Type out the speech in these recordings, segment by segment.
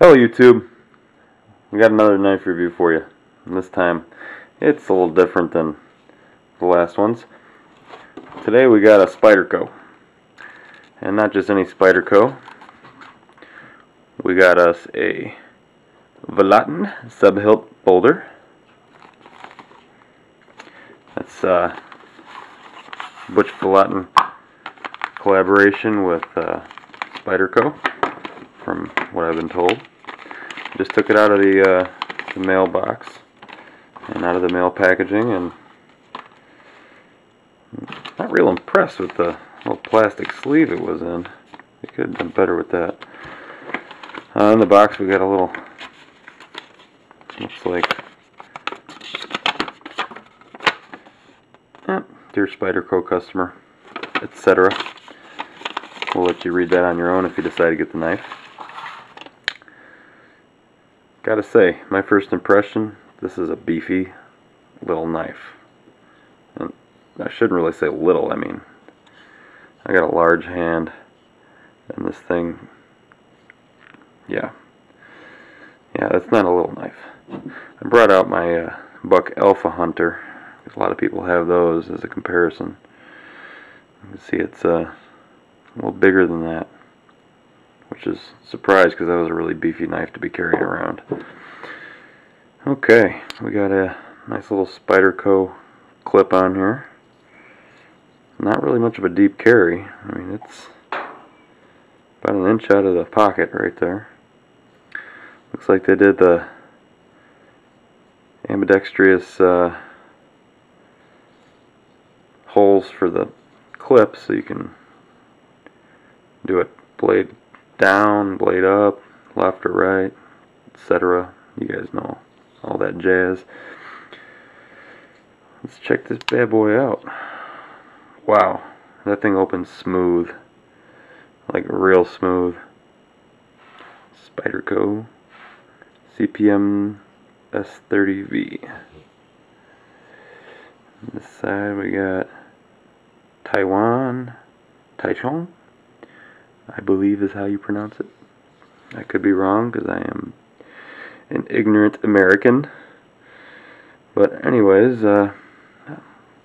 Hello YouTube, we got another knife review for you, and this time it's a little different than the last ones. Today we got a Spyderco, and not just any Spyderco. We got us a Vallotton Sub hilt boulder. That's Butch Vallotton collaboration with Spyderco, from what I've been told. Just took it out of the mailbox and out of the mail packaging, and not real impressed with the little plastic sleeve it was in. It could have done better with that. In the box we got a little, looks like, dear Spyderco customer, etc. We'll let you read that on your own if you decide to get the knife. Gotta say, my first impression, this is a beefy little knife. And I shouldn't really say little, I mean, I got a large hand, and this thing, yeah, that's not a little knife. I brought out my Buck Alpha Hunter, because a lot of people have those as a comparison. You can see it's a little bigger than that, which is a surprise because that was a really beefy knife to be carrying around. Okay, we got a nice little Spyderco clip on here. Not really much of a deep carry. I mean, it's about an inch out of the pocket right there. Looks like they did the ambidextrous holes for the clip, so you can do it blade down, blade up, left or right, etc. You guys know all that jazz. Let's check this bad boy out. Wow, that thing opens smooth, like real smooth. Spyderco CPM S30V. On this side we got Taichung, I believe is how you pronounce it. I could be wrong because I am an ignorant American. But anyways,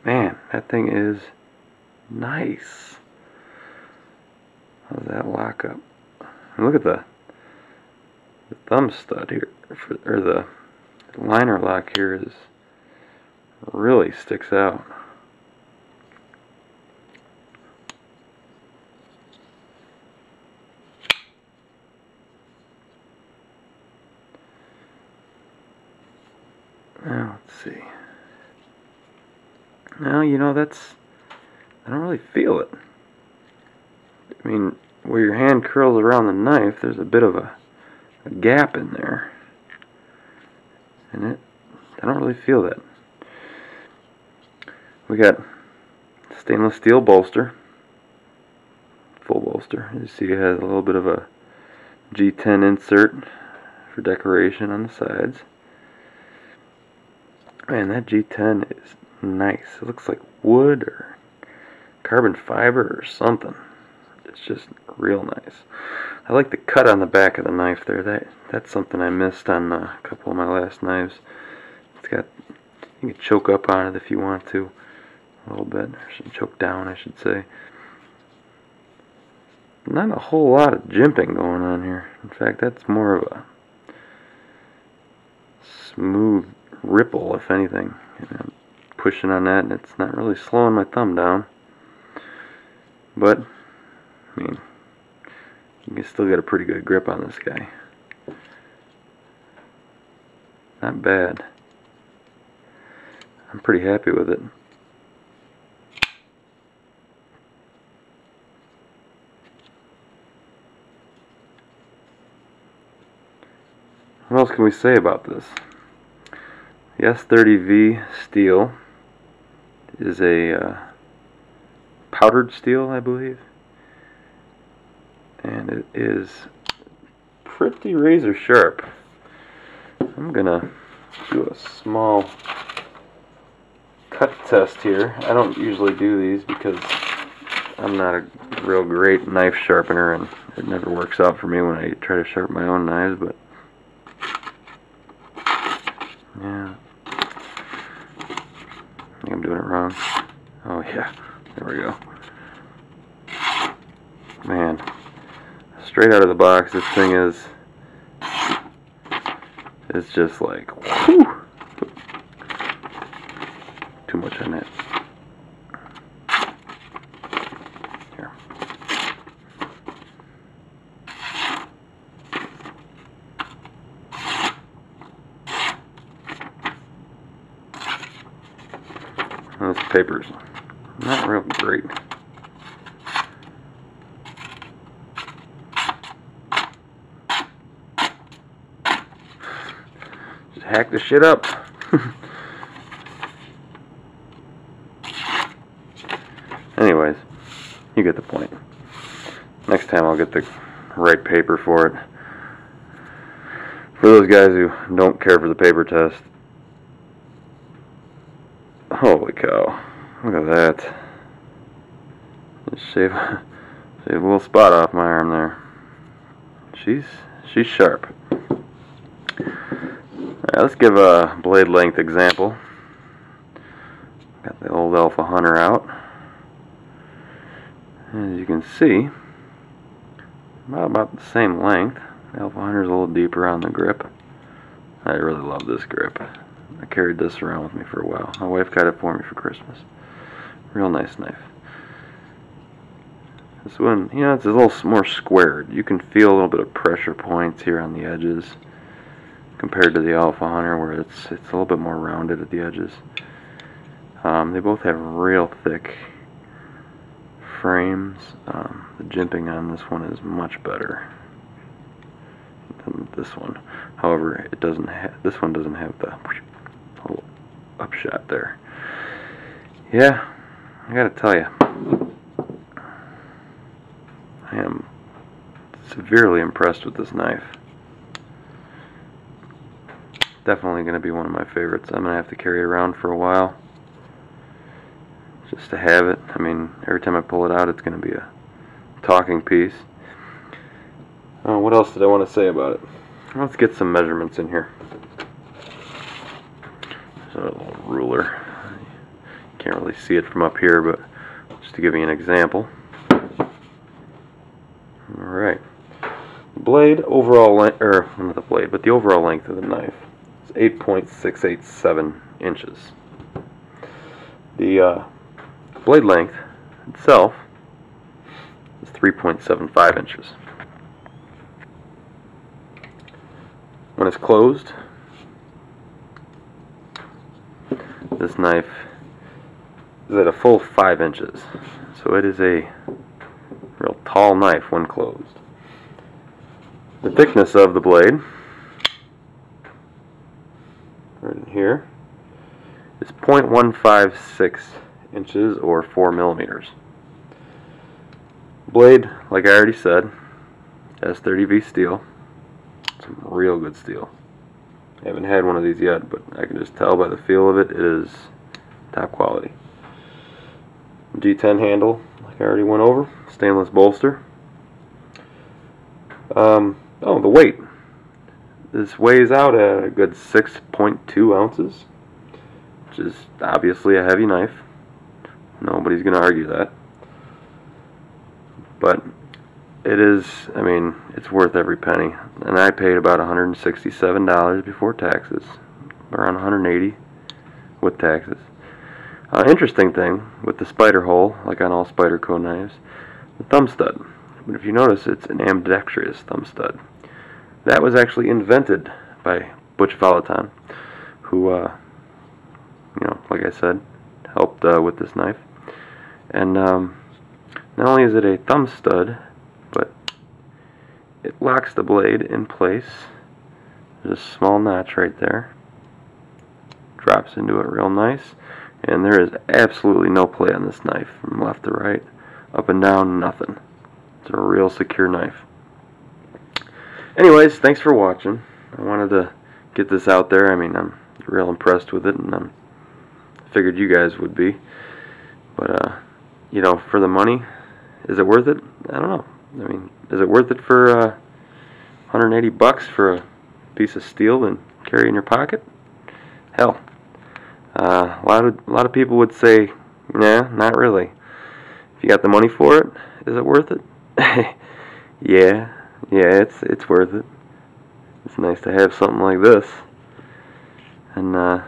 man, that thing is nice. How's that lock up? And look at the thumb stud here, or the liner lock here is really sticks out. Now, let's see. Now, you know, I don't really feel it. I mean, where your hand curls around the knife, there's a bit of a gap in there. And I don't really feel that. We got stainless steel bolster. Full bolster. You see it has a little bit of a G10 insert for decoration on the sides. Man, that G10 is nice. It looks like wood or carbon fiber or something. It's just real nice. I like the cut on the back of the knife there. That's something I missed on a couple of my last knives. It's got, you can choke up on it if you want to a little bit. Or choke down, I should say. Not a whole lot of jimping going on here. In fact, that's more of a smooth ripple, if anything. I'm pushing on that and it's not really slowing my thumb down, but I mean, you can still get a pretty good grip on this guy. Not bad. I'm pretty happy with it. What else can we say about this? The S30V steel is a powdered steel, I believe, and it is pretty razor sharp. I'm gonna do a small cut test here. I don't usually do these because I'm not a real great knife sharpener, and it never works out for me when I try to sharpen my own knives, but Yeah. I think I'm doing it wrong. Oh yeah, there we go. Man, straight out of the box, this thing is just like, whew, too much on it. Here. And this paper's not real great. Just hack the shit up. Anyways, you get the point. Next time I'll get the right paper for it. For those guys who don't care for the paper test, holy cow, look at that. Just shave a little spot off my arm there. She's sharp. Alright, let's give a blade length example. Got the old Alpha Hunter out. As you can see, about the same length. The Alpha Hunter's a little deeper on the grip. I really love this grip. I carried this around with me for a while. My wife got it for me for Christmas. Real nice knife. This one, you know, it's a little more squared. You can feel a little bit of pressure points here on the edges compared to the Alpha Hunter, where it's a little bit more rounded at the edges. They both have real thick frames. The jimping on this one is much better than this one. However, it doesn't have, this one doesn't have the little upshot there. Yeah, I gotta tell you, I am severely impressed with this knife. Definitely going to be one of my favorites. I'm going to have to carry it around for a while just to have it. I mean, every time I pull it out, it's going to be a talking piece. What else did I want to say about it? Let's get some measurements in here. There's a little ruler. You can't really see it from up here, but just to give you an example. Alright. Blade overall length, or not the blade, but the overall length of the knife is 8.687 inches. The blade length itself is 3.75 inches. When it's closed, this knife is at a full 5 inches. So it is a real tall knife when closed. The thickness of the blade, right in here, is 0.156 inches or 4 millimeters. Blade, like I already said, S30V steel. Some real good steel. I haven't had one of these yet, but I can just tell by the feel of it, it is top quality. G10 handle, like I already went over. Stainless bolster. Oh, the weight. This weighs out at a good 6.2 ounces, which is obviously a heavy knife. Nobody's going to argue that. But it is, I mean, it's worth every penny. And I paid about $167 before taxes, around $180 with taxes. Interesting thing with the spider hole, like on all Spyderco knives, the thumb stud. But if you notice, it's an ambidextrous thumb stud. That was actually invented by Butch Vallotton, who, you know, like I said, helped with this knife. And not only is it a thumb stud, but it locks the blade in place. There's a small notch right there. Drops into it real nice. And there is absolutely no play on this knife from left to right, up and down, nothing. It's a real secure knife. Anyways, thanks for watching. I wanted to get this out there. I mean, I'm real impressed with it, and I figured you guys would be. But, you know, for the money, is it worth it? I don't know. I mean, is it worth it for 180 bucks for a piece of steel and carry in your pocket? hell, a lot of people would say, nah, not really. If you got the money for it, is it worth it? yeah, it's worth it. It's nice to have something like this, and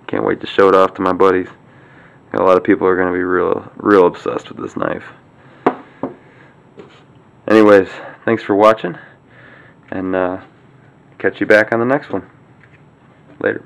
can't wait to show it off to my buddies. A lot of people are going to be real obsessed with this knife. Anyways, thanks for watching, and catch you back on the next one. Later.